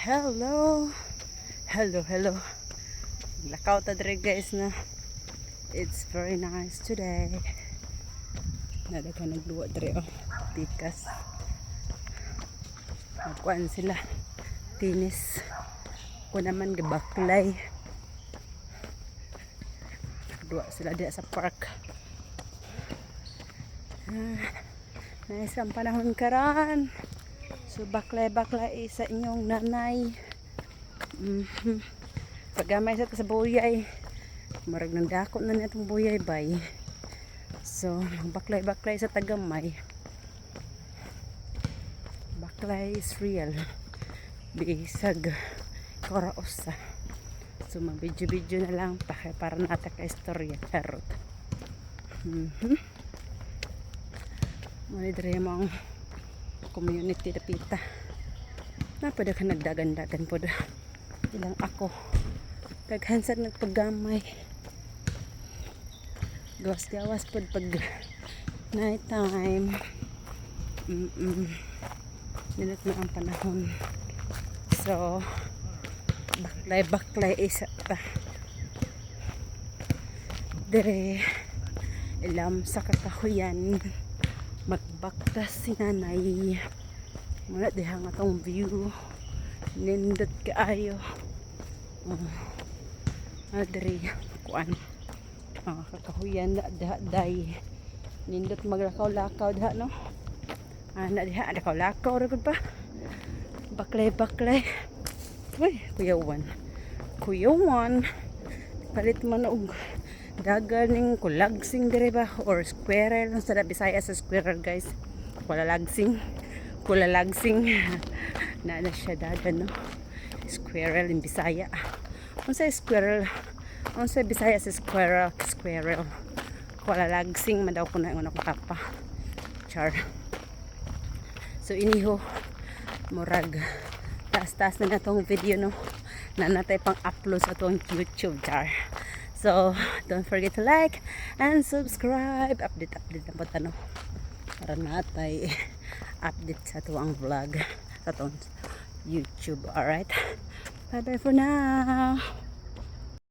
Hello. Hello. Lakaw ta dre guys na. It's very nice today. Nada ka nagluwa dre oh. Tikas. Magkuan sila. Tinis. Ko naman gabaklay. Dua sila diya sa park. Nice ang panahon karan. So baklay sa inyong nanay. Pagamay sa buyay. Marag ng dako na itong buyay bay. So baklay sa tagamay. Baklay is real. Bisag karaosa. So mag-video na lang para nata ka istorya charot. Manidre mo ang community na pita. Napada ka nagdagan-dagan po da. Ilang ako. Daghansan nagpagamay. Gawas-gawas po pag night time. Minute na ang panahon. So, baklay isa ta. Dere, ilam sa kakahuyan. Magbaktas si nanay. Muna dihang atong view. Nindot kaayo. Adri kuan. Kakahuyan day. Nindot maglakaw-lakaw daha no. Ana diha lakaw-lakaw ra gud pa. Baklay. Uy, kuyawan. Palit man og daganing kulagsing dire ba or squirrel sa Bisaya sa squirrel guys. Kulalagsing na siya dagan no. Squirrel in Bisaya. Unsa squirrel? Unsa Bisaya sa squirrel? Kulalagsing man daw ko na akong papa. Char. So iniho murag taas na natong video no. Na natay pang upload sa atong YouTube char. So, don't forget to like and subscribe. Update na po no. Para natay update sa tuwang vlog sa tuwang YouTube. Alright? Bye for now.